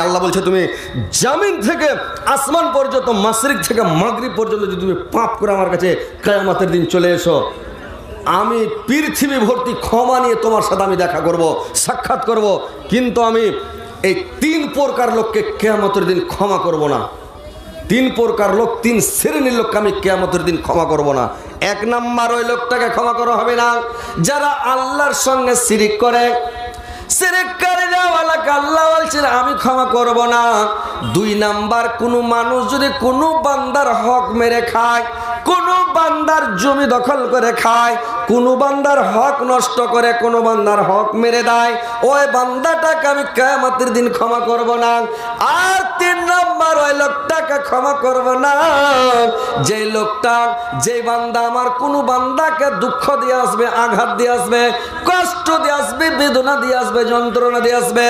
আল্লাহ বলছে তুমি জামিন থেকে আসমান পর্যন্ত, মাশরিক থেকে মাগরিব পর্যন্ত যদি তুমি পাপ করে আমার কাছে কিয়ামতের দিন চলে এসো, আমি পৃথিবী ভর্তি ক্ষমা নিয়ে তোমার সাথে আমি দেখা করব, সাক্ষাৎ করব, কিন্তু আমি এই 3 প্রকার লোককে কিয়ামতের দিন ক্ষমা করব না। 3 প্রকার লোক, 3 শ্রেণীর লোককে আমি কিয়ামতের দিন ক্ষমা করব না। 1 নাম্বার, ওই লোকটাকে ক্ষমা করা হবে না যারা আল্লাহর সঙ্গে শিরিক করে। আল্লাহ বলছেন আমি ক্ষমা করব না। 2 নাম্বার, কোনো মানুষ যদি কোনো বান্দার হক মেরে খায়, কোনো বান্দার জমি দখল করে খায়, কোনো বান্দার হক নষ্ট করে, কোনো বান্দার হক মেরে দেয়, ওই বান্দাটাকে আমি কিয়ামতের দিন ক্ষমা করব না। আর 3 নাম্বার, ওই লোকটাকে ক্ষমা করব না যে লোকটা, যে বান্দা আমার কোনো বান্দাকে দুঃখ দিয়ে আসবে, আঘাত দিয়ে আসবে, কষ্ট দিয়ে আসবে, বেদনা দিয়ে আসবে, যন্ত্রণা দিয়ে আসবে।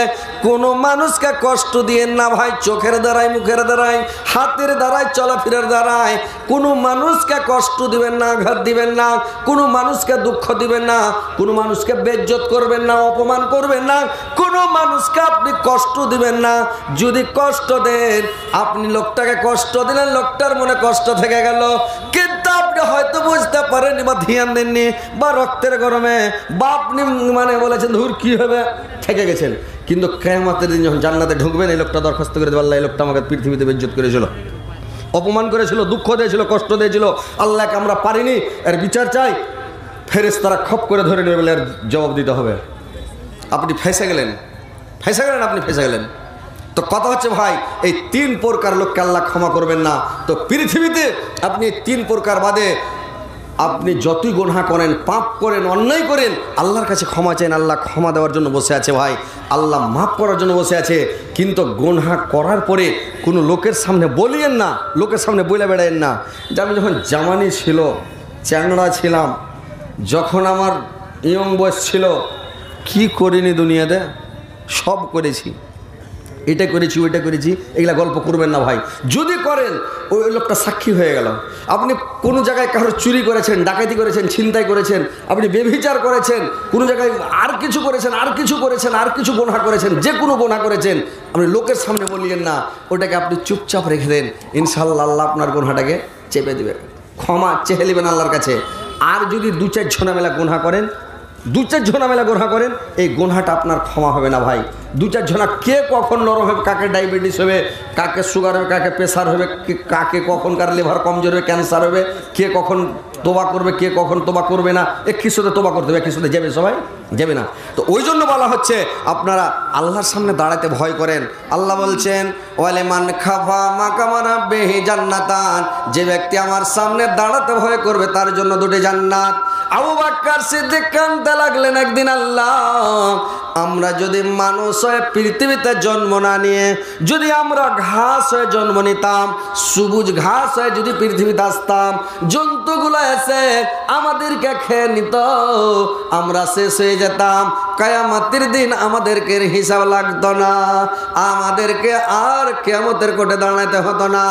কোনো মানুষকে কষ্ট দিয়ে না ভাই, চোখের দ্বারাই, মুখের দ্বারাই, হাতের দ্বারাই, চলাফেরার দ্বারাই কোনো মানুষকে কষ্ট দিবেন না, আঘাত দিবেন না, কোনো মানুষকে দুঃখ দিবেন না, কোনো মানুষকে বেইজ্জত করবেন না, অপমান করবেন না, কোনো মানুষকে আপনি কষ্ট দিবেন না। যদি কষ্ট দেন, আপনি লোকটাকে কষ্ট দিলেন, লোকটার মনে কষ্ট থেকে গেল, কিন্তু আপনি হয়তো বুঝতে পারেননি বা ধ্যান দেননি, বা রক্তের গরমে বা আপনি মানে বলেছেন ধুর কি হবে, থেকে গেছেন। কিন্তু কিয়ামতের দিন যখন জান্নাতে ঢুকবেন, এই লোকটা দরখাস্ত করে দেবে, আল্লাহ এই লোকটা আমাকে পৃথিবীতে বেইজ্জত করেছিল, অপমান করেছিল, দুঃখ দিয়েছিল, কষ্ট দিয়েছিল, আল্লাহকে আমরা পারিনি, এর বিচার চাই। ফেরেশতারা খপ করে ধরে নেবে, বলে এর জবাব দিতে হবে। আপনি ফেঁসে গেলেন, আপনি ফেঁসে গেলেন। তো কথা হচ্ছে ভাই, এই 3 প্রকার লোককে আল্লাহ ক্ষমা করবেন না। তো পৃথিবীতে আপনি 3 প্রকার বাদে আপনি যতই গুনাহ করেন, পাপ করেন, অন্যায় করেন, আল্লাহর কাছে ক্ষমা চান। আল্লাহ ক্ষমা দেওয়ার জন্য বসে আছে ভাই, আল্লাহ মাফ করার জন্য বসে আছে। কিন্তু গুনাহ করার পরে কোনো লোকের সামনে বলিয়েন না, লোকের সামনে বলে বেড়ায়েন না যে আমি যখন জামানি ছিল, চ্যাংড়া ছিলাম, যখন আমার ইয়ং বয়স ছিল, কি করিনি দুনিয়াতে, সব করেছি, এটা করেছি, ওইটা করেছি, এগুলা গল্প করবেন না ভাই। যদি করেন, ওই লোকটা সাক্ষী হয়ে গেল। আপনি কোনো জায়গায় কারোর চুরি করেছেন, ডাকাতি করেছেন, ছিনতাই করেছেন, আপনি ব্যভিচার করেছেন, কোনো জায়গায় আর কিছু করেছেন, আর কিছু করেছেন, আর কিছু গুনাহ করেছেন, যে কোনো গুনাহ করেছেন, আপনি লোকের সামনে বলিয়েন না, ওটাকে আপনি চুপচাপ রেখে দেন। ইনশাআল্লাহ আল্লাহ আপনার গুনাহটাকে চেপে দেবেন, ক্ষমা চেয়ে নেবেন আল্লাহর কাছে। আর যদি 2-4 ঝোনামেলা গুনাহ করেন, 2-4 ঝোনামেলা গুনাহ করেন, এই গুনাহটা আপনার ক্ষমা হবে না ভাই। 2-4 ঝোনা, কে কখন নরম হবে, কাকে ডায়াবেটিস হবে, কাকে সুগার হবে, কাকে প্রেশার হবে, কাকে কখন কার লিভার কমজোর হবে, ক্যান্সার হবে, কে কখন তোবা করবে, কে কখন তোবা করবে না, কিছুতে তোবা করতে হবে, কিছুতে যাবে, সবাই যাবে না। তো ওই জন্য বলা হচ্ছে আপনারা আল্লাহর সামনে দাঁড়াতে ভয় করেন। আল্লাহ বলছেন ওয়ালিমান খাফা মাকামা রাব্বিহি জান্নাতান, যে ব্যক্তি আমার সামনে দাঁড়াতে ভয় করবে তার জন্য 2টি জান্নাত। আবু বকর সিদ্দিক কাঁদতে লাগলেন একদিন, আল্লাহ আমরা যদি মানুষ হয়ে পৃথিবীতে জন্ম না নিয়ে, যদি আমরা ঘাস হয়ে জন্ম নিতাম, সবুজ ঘাস হয়ে যদি পৃথিবীতে আসতাম, জন্তুগুলো এসে আমাদেরকে খেয়ে নিত, আমরা শেষ হয়ে যেতাম, কিয়ামতের দিন আমাদেরকে হিসাব লাগতো না, আমাদেরকে আর কিয়ামতের কোর্টে দাঁড়াতে হতো না।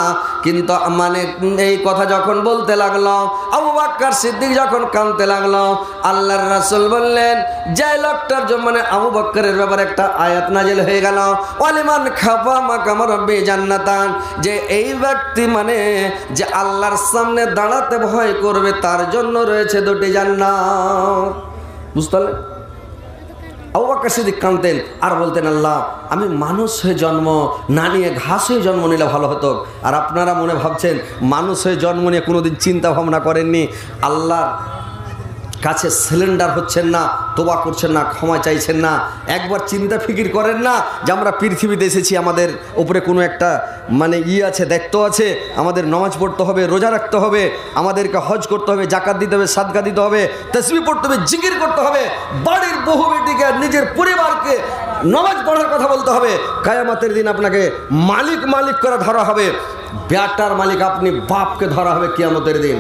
কিন্তু মানে এই কথা যখন বলতে লাগলো, আবু বকর সিদ্দিক যখন কাঁদতে লাগলো, আল্লাহর রাসূল বললেন যে লোকটার জন্য মানে আবু বকরের ব্যাপারে একটা আয়াত নাজিল হয়ে গেল, ওয়ালিমান খাফা মাকামা রাব্বিহি জান্নাতান, যে এই ব্যক্তি মানে যে আল্লাহর সামনে দাঁড়াতে ভয় করবে তার জন্য রয়েছে 2টি জান্নাত। বুঝতে পারলেন? আবু বকর সিদ্দিক কাঁদতেন আর বলতেন, আল্লাহ আমি মানুষ হয়ে জন্ম না নিয়ে ঘাস হয়ে জন্ম নিলে ভালো হতো। আর আপনারা মনে ভাবছেন মানুষ হয়ে জন্ম নিয়ে কোনোদিন চিন্তা ভাবনা করেননি, আল্লাহ কাছে সিলিন্ডার হচ্ছেন না, তোবা করছেন না, ক্ষমা চাইছেন না, একবার চিন্তা ফিকির করেন না যে আমরা পৃথিবীতে এসেছি, আমাদের উপরে কোনো একটা মানে আছে, দায়িত্ব আছে, আমাদের নামাজ পড়তে হবে, রোজা রাখতে হবে, আমাদেরকে হজ করতে হবে, জাকাত দিতে হবে, সাদকা দিতে হবে, তাসবিহ পড়তে হবে, জিকির করতে হবে, বাড়ির বহু বেটিকে, নিজের পরিবারকে নামাজ পড়ার কথা বলতে হবে। কিয়ামতের দিন আপনাকে মালিক মালিক করে ধরা হবে, বেটার মালিক আপনি বাপকে ধরা হবে কিয়ামতের দিন।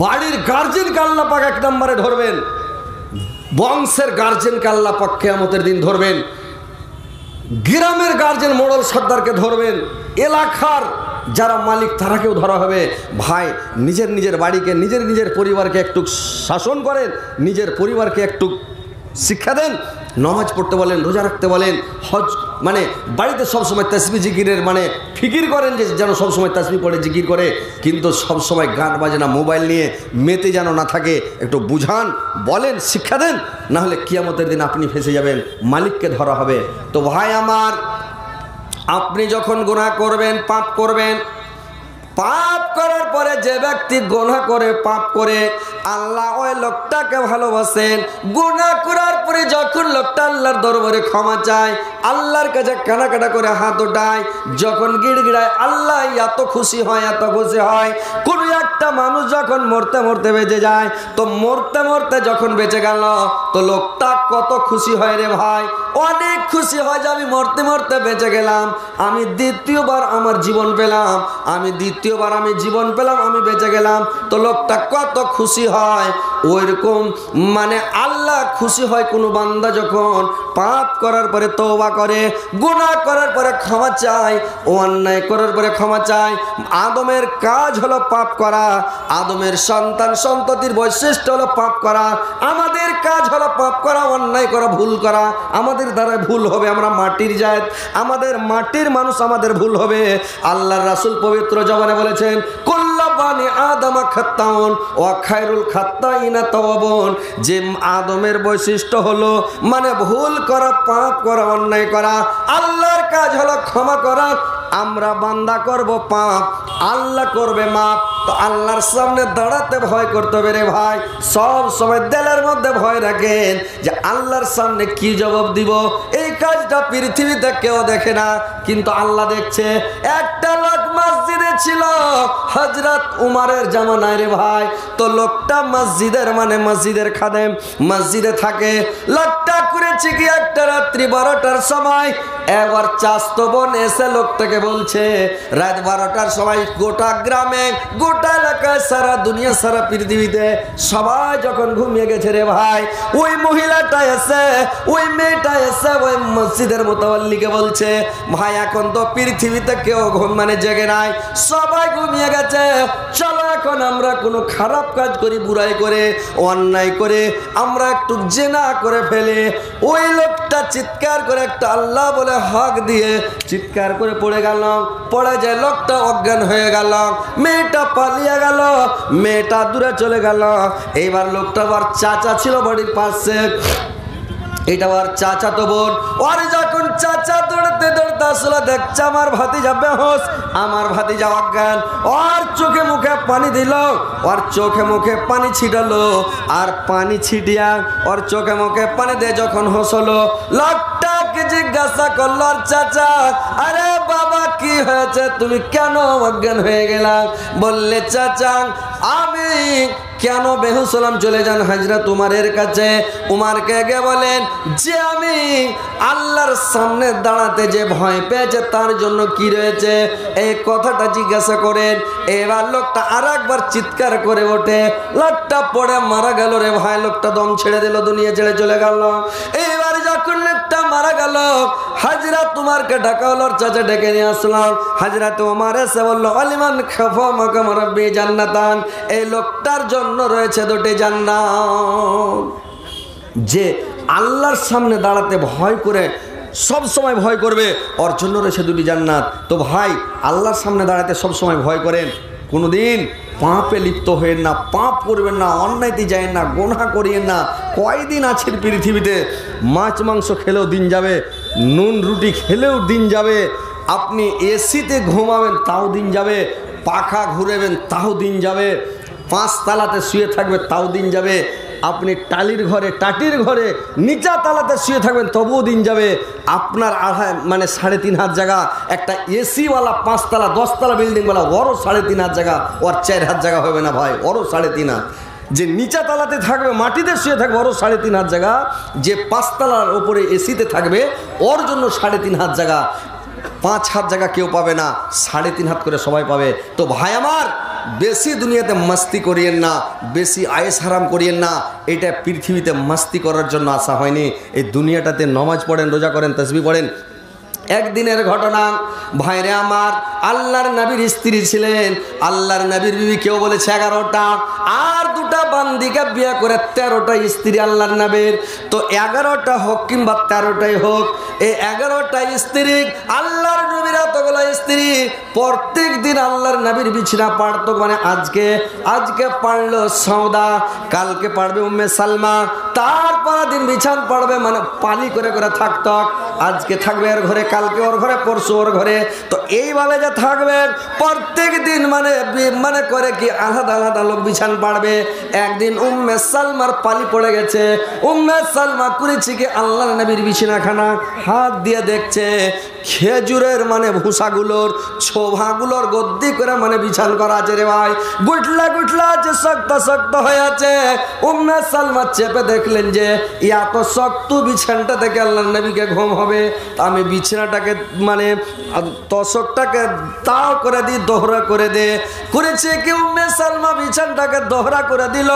বাড়ির গার্জেনকে আল্লাহ পাক 1 নম্বরে ধরবেন, বংশের গার্জেনকে আল্লাহ পাক কিয়ামতের দিন ধরবেন, গ্রামের গার্জেন মোড়ল সর্দারকে ধরবেন, এলাকার যারা মালিক তারাকেও ধরা হবে। ভাই নিজের নিজের বাড়িকে, নিজের নিজের পরিবারকে একটু শাসন করেন, নিজের পরিবারকে একটু শিক্ষা দেন, নামাজ পড়তে বলেন, রোজা রাখতে বলেন, হজ মানে বাড়িতে সবসময় তাসবিহ জিকিরের মানে ফিকির করেন যে যেন সবসময় তাসবিহ পড়ে জিকির করে, কিন্তু সবসময় গান বাজনা মোবাইল নিয়ে মেতে যেন না থাকে। একটু বুঝান, বলেন, শিক্ষা দেন, না হলে কিয়ামতের দিন আপনি ফেঁসে যাবেন, মালিককে ধরা হবে। তো ভাই আমার, আপনি যখন গুনাহ করবেন, পাপ করবেন, পাপ করার পরে যে ব্যক্তি গুনাহ করে, পাপ করে, আল্লাহ ওই লোকটাকে ভালোবাসেন। গুনাহ করার পরে যখন লোকটা আল্লাহর দরবারে ক্ষমা চায়, আল্লাহর কাছে কানাকাটা করে হাত ওঠায়, যখন গিড়গিড়ায়, আল্লাহ এত খুশি হয়, এত খুশি হয়। কোনো একটা মানুষ যখন মরতে মরতে বেঁচে যায়, তো মরতে মরতে যখন বেঁচে গেল, তো লোকটা কত খুশি হয় রে ভাই, অনেক খুশি হয় যে আমি মরতে মরতে বেঁচে গেলাম, আমি দ্বিতীয়বার আমার জীবন পেলাম, আমি দ্বিতীয়বার আমি জীবন পেলাম, আমি বেঁচে গেলাম। তো লোকটা কত খুশি হয়। ওইরকম মানে আল্লাহ খুশি হয় কোনো বান্দা যখন পাপ করার পরে তওবা করে, গুনাহ করার পরে ক্ষমা চায়, ও অন্যায় করার পরে ক্ষমা চায়। আদমের কাজ হলো পাপ করা, আদমের সন্তান সন্ততির বৈশিষ্ট্য হলো পাপ করা। আমাদের কাজ হলো পাপ করা, অন্যায় করা, ভুল করা। আমাদের দ্বারা ভুল হবে, আমরা মাটির জাত, আমাদের মাটির মানুষ, আমাদের ভুল হবে। আল্লাহর রাসূল পবিত্র জবানে বলেছেন, কুল্লু বানি আদম খাত্তাউন ওয়া খায়রুল খাত্তাইনা তাওয়াবুন, যে আদমের বৈশিষ্ট্য হলো মানে ভুল করা, পাপ করা, অন্যায় করা। আল্লাহর কাজ হলো ক্ষমা করা। আমরা বান্দা করব পাপ, আল্লাহ করবে মাপ। তো আল্লাহর সামনে দাঁড়াতে ভয় করতে হবে রে ভাই। সব সময় দিলের মধ্যে ভয় রাখেন যে আল্লাহর সামনে কি জবাব দিব। এই কাজটা পৃথিবীতে কেউ দেখে না, কিন্তু আল্লাহ দেখছে। একটা লোক মসজিদে ছিল হযরত উমরের জামানায় রে ভাই। তো লোকটা মসজিদের মানে মসজিদের খাদেম, মসজিদে থাকে। লোকটা করেছে কি, একটা রাত্রি 12টার সময় একবার চাস্তো বোন এসে লোকটাকে বলছে, রাত 12টার সময় গোটা গ্রামে, গোটা এলাকায়, সারা দুনিয়া, সারা পৃথিবীতে সবাই যখন ঘুমিয়ে গেছে রে ভাই, ওই মহিলাটা এসে, ওই মেয়েটা এসে ওই মসজিদের মুতাওয়াল্লিকে বলছে, ভাই এখন তো পৃথিবীতে কেউ মানে জেগে নাই, সবাই ঘুমিয়ে গেছে, চলো এখন আমরা কোনো খারাপ কাজ করি, বুড়াই করে, অন্যায় করে, আমরা একটু জেনা করে ফেলে। ওই লোকটা চিৎকার করে একটা আল্লাহ বলে হক দিয়ে চিৎকার করে পড়ে গেল। পড়ে যায়, লোকটা অজ্ঞান হয়ে গেল, মেয়েটা পালিয়ে গেল, মেয়েটা দূরে চলে গেল। এইবার লোকটা আবার চাচা ছিল বাড়ির পাশে, এটা আবার চাচা তো বোন। ওর যখন চাচা দৌড়তে দৌড়তে আসলো, দেখছে আমার ভাতিজা বেহুশ, আমার ভাতিজা অজ্ঞান। ওর চোখে মুখে পানি দিল, ওর চোখে মুখে পানি ছিটালো, আর পানি ছিটিয়া ওর চোখে মুখে পানি দিয়ে যখন হসলো, লোকটাকে জিজ্ঞাসা করলো, আর চাচা, আরে বাবা কি হয়েছে, তুমি কেন অজ্ঞান হয়ে গেলা? বললে, চাচা আমি কেন বেহুশ হলাম, চলে যান হযরত উমরের কাছে। উমরকে গিয়ে বলেন যে আমি আল্লাহর সামনে দাঁড়াতে যে ভয় পেয়েছে তার জন্য কি রয়েছে, এই কথাটা জিজ্ঞাসা করেন। এবার লোকটা আর একবার চিৎকার করে ওঠে, লোকটা পড়ে মারা গেল রে ভাই। লোকটা দম ছেড়ে দিল, দুনিয়া ছেড়ে চলে গেল। এইবার যখন লোকটা মারা গেল, হযরত উমরকে ডাকা হলো, চাচা ডেকে নিয়ে আসলাম। হযরত উমর এসে বললো, আলিমান খাফা মাকাম রাব্বি জান্নাতান, এই লোকটার জন্য রয়েছে 2টি জান্নাত। যে আল্লাহর সামনে দাঁড়াতে ভয় করে, সব সময় ভয় করবে, ওর জন্য রয়েছে 2টি জান্নাত। তো ভাই, আল্লাহর সামনে দাঁড়াতে সব সময় ভয় করেন, কোনোদিন পাপে লিপ্ত হয়েন না, পাপ করবেন না, অন্যায়তে যায়েন না, গুনাহ করিয়েন না। কয়দিন আছেন পৃথিবীতে, মাছ মাংস খেলেও দিন যাবে, নুন রুটি খেলেও দিন যাবে, আপনি এসিতে ঘুমাবেন তাও দিন যাবে, পাখা ঘুরেবেন তাও দিন যাবে, 5 তালাতে শুয়ে থাকবে তাও দিন যাবে, আপনি টালির ঘরে, টাটির ঘরে নিচা তালাতে শুয়ে থাকবেন তবুও দিন যাবে। আপনার মানে 3.5 হাত জায়গা, একটা এসিওয়ালা 5 তালা 10 তালা বিল্ডিংওয়ালা, ওরও 3.5 হাত জায়গা, ওর 4 হাত জায়গা হবে না ভাই, ওরও 3.5 হাত। যে নিচা তালাতে থাকবে, মাটিতে শুয়ে থাকবে, ওরও 3.5 হাত জায়গা। যে 5 তালার ওপরে এসিতে থাকবে, ওর জন্য 3.5 হাত জায়গা। 5 হাত জায়গা কেউ পাবে না, 3.5 হাত করে সবাই পাবে। তো ভাই আমার, বেশি দুনিয়াতে মাস্তি করিয়েন না, বেশি আয়েস হারাম করিয়েন না। এটা পৃথিবীতে মাস্তি করার জন্য আসা হয়নি। এই দুনিয়াটাতে নামাজ পড়েন, রোজা করেন, তাসবিহ পড়েন। একদিনের ঘটনা ভাইরে আমার, আল্লাহর নবীর স্ত্রী ছিলেন, আল্লাহর নবীর বিবি কেউ বলেছে 11টা, আর 13টা বান্দিকে বিয়ে করে 13টা স্ত্রী আল্লাহর নবীর, তো 11টা হোক কিংবা 13টাই হোক, এই 11টা স্ত্রী আল্লাহর নবীর এতগুলো স্ত্রী প্রত্যেক দিন আল্লাহর নবীর বিছানা পাড়তো। মানে আজকে পাড়লো সৌদা, কালকে পাড়বে উম্মে সালমা, তারপর দিন বিছান পাড়বে, মানে পালি করে করে থাকতো। আজকে থাকবে এর ঘরে, কালকে ওর ঘরে, পরশু ওর ঘরে। তো এইভাবে যে থাকবে প্রত্যেক দিন মানে করে কি আলাদা আলাদা লোক বিছান পাড়বে। একদিন উম্মে সালমার পালি পড়ে গেছে। উম্মে সালমা করেছে কি আল্লাহর নবীর বিছানাখানা হাত দিয়ে দেখছে খেজুরের মানে ভুসাগুলোর ছোভাগুলোর গদ্দি করে মানে বিছান করা আছে রে ভাই, গুটলা গুটলা আছে, শক্ত শক্ত হয়ে আছে। উম্মে সালমা চেপে দেখলেন যে এত শক্ত বিছানটা থেকে আল্লাহর নবীকে ঘুম হবে, আমি বিছানাটাকে মানে তশকটাকে তাও করে দিই, দোহরা করে দে। করেছে কি উম্মে সালমা বিছানটাকে দোহরা করে দিল,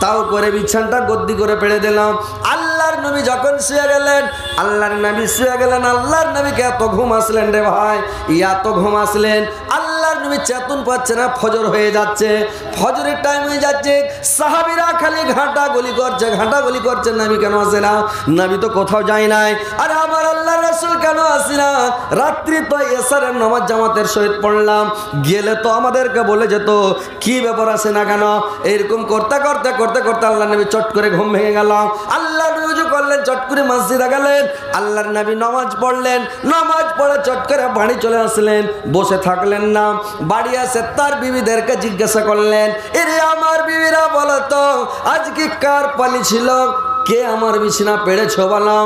তাও করে বিছানটা গদ্দি করে পেড়ে দিলাম। আল্লাহর নবী যখন শুয়ে গেলেন, আল্লাহর নবীকে এত ঘুম আসলেন রে ভাই, এত ঘুম আসলেন, আল্লাহর নবী চেতন পাচ্ছে না। ফজর হয়ে যাচ্ছে, ফজরের টাইম হয়ে যাচ্ছে, সাহাবীরা খালি ঘাটাগুলি করছে, নবী কেন আসে না? নবী তো কোথাও যায় নাই। আরে আমার আল্লাহর রাসূল কেন আসে না? রাত্রি তো এশারের নামাজ জামাতের সহিত পড়লাম, গেলে তো আমাদেরকে বলে যেত, কি ব্যাপার আসে না কেন? এরকম করতে আল্লাহর নবী চট করে ঘুম ভেঙে গেল। আল্লাহ নবী ওযু করলেন, চট করে মসজিদে গেলেন, আল্লাহর নবী নামাজ পড়লেন, নামাজ পড়ে চট করে বাড়ি চলে আসলেন। বসে থাকলেন না, বাড়ি আসে তার বিবিদেরকে জিজ্ঞাসা করলেন, এরে আমার বিবিরা বলো তো আজকে কার পালি ছিল, কে আমার বিছানা পেড়েছো বলো?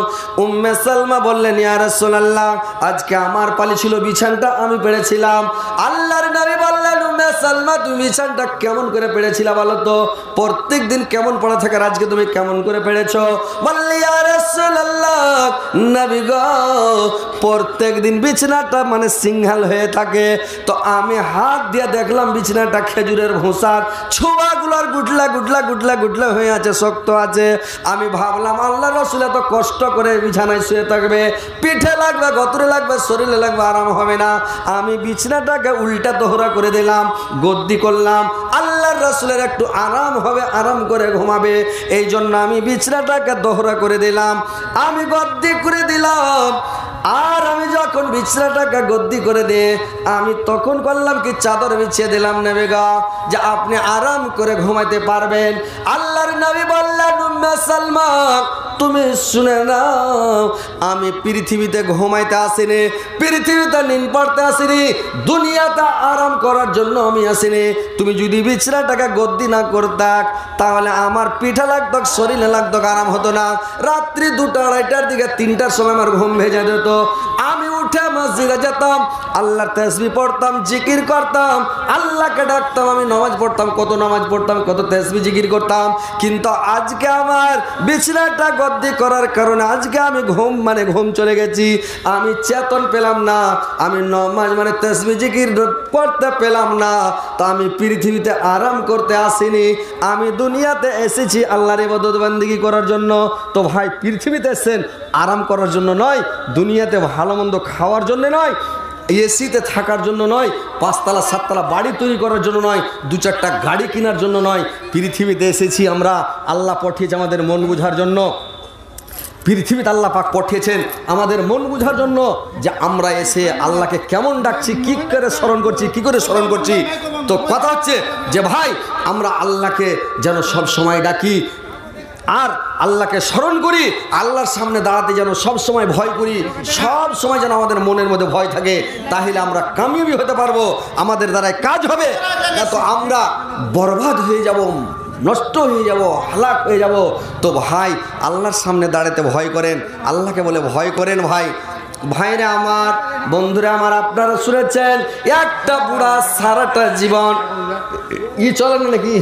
উম্মে সালমা বললেন, ইয়া রাসূলুল্লাহ আজকে আমার পালি ছিল, বিছানটা আমি পেড়েছিলাম। আল্লাহর নবী বললেন, উম্মে সালমা তুমি বিছানটা কেমন করে পেড়েছিলা বলো তো? প্রত্যেক দিন কেমন পড়া থাকে, আজকে তুমি কেমন করে পেড়েছো? বললি, ইয়া রাসূলুল্লাহ নবী গো প্রত্যেক দিন বিছানাটা মানে সিংহাল হয়ে থাকে, তো আমি হাত দিয়ে দেখলাম বিছানাটা খেজুরের ভুসার ছোবাগুলোর গুটলা হয়ে আছে, শক্ত আছে। আমি ভাবলাম আল্লাহ রাসূল এত কষ্ট করে বিছানায় শুয়ে থাকবে, পিঠে লাগবে, গতরে লাগবে, শরীরে লাগবে, আরাম হবে না। আমি বিছানাটাকে উল্টা দোহরা করে দিলাম, গদ্দি করলাম, আল্লাহর রাসূলের একটু আরাম হবে, আরাম করে ঘুমাবে, এই জন্য আমি বিছানাটাকে দোহরা করে দিলাম, আমি গদ্দি করে দিলাম। আর আমি যখন বিছানাটাকে গদ্দি করে দিয়ে আমি তখন করলাম কি চাদর বিছিয়ে দিলাম নবী গো, যে আপনি আরাম করে ঘুমাইতে পারবেন। আল্লাহর নবী বললেন, উম্মে সালমা তুমি শুনে নাও, আমি পৃথিবীতে ঘুমাইতে আসিনি, পৃথিবীতে নিন পড়তে আসিনি, দুনিয়াতে আরাম করার জন্য আমি আসিনি। তুমি যদি বিছানাটাকে গদ্দি না করতাক তাহলে আমার পিঠে লাগতো, শরীরে লাগতো, আরাম হতো না। রাত্রি 2টা 2:30টার দিকে 3টার সময় আমার ঘুম ভেজে যেত, আমি উঠে মসজিদে যেতাম, আল্লাহর তাসবিহ পড়তাম, জিকির করতাম, আল্লাহকে ডাকতাম, আমি নামাজ পড়তাম, কত নামাজ পড়তাম, কত তাসবিহ জিকির করতাম। কিন্তু আজকে আমার বিছানাটা গদ্দি করার কারণে আজকে আমি ঘুম চলে গেছি, আমি চেতন পেলাম না, আমি নামাজ মানে তাসবিহ জিকির পড়তে পেলাম না। তো আমি পৃথিবীতে আরাম করতে আসিনি, আমি দুনিয়াতে এসেছি আল্লাহর ইবাদত বান্দিগি করার জন্য। তো ভাই পৃথিবীতে এসেছেন আরাম করার জন্য নয়, দুনিয়াতে ভালো মন্দ খাওয়ার জন্য নয়, এসিতে থাকার জন্য নয়, 5তলা 7তলা বাড়ি তৈরি করার জন্য নয়, 2-4টা গাড়ি কেনার জন্য নয়। পৃথিবীতে এসেছি আমরা, আল্লাহ পাঠিয়েছে আমাদের মন বোঝার জন্য। পৃথিবীতে আল্লাহ পাক পাঠিয়েছেন আমাদের মন বোঝার জন্য, যে আমরা এসে আল্লাহকে কেমন ডাকছি, কি করে স্মরণ করছি। তো কথা হচ্ছে যে ভাই আমরা আল্লাহকে যেন সব সময় ডাকি, আর আল্লাহকে স্মরণ করি, আল্লাহর সামনে দাঁড়াতে যেন সব সময় ভয় করি, সব সময় যেন আমাদের মনের মধ্যে ভয় থাকে, তাহলে আমরা কামিয়াবি হতে পারবো, আমাদের দ্বারাই কাজ হবে। না তো আমরা বরবাদ হয়ে যাব, নষ্ট হয়ে যাব, হালাক হয়ে যাব। তো ভাই আল্লাহর সামনে দাঁড়াতে ভয় করেন, আল্লাহকে বলে ভয় করেন। ভাইরা আমার, বন্ধুরা আমার, আপনারা শুনেছেন একটা বুড়া সারাটা জীবন চলেন নাকি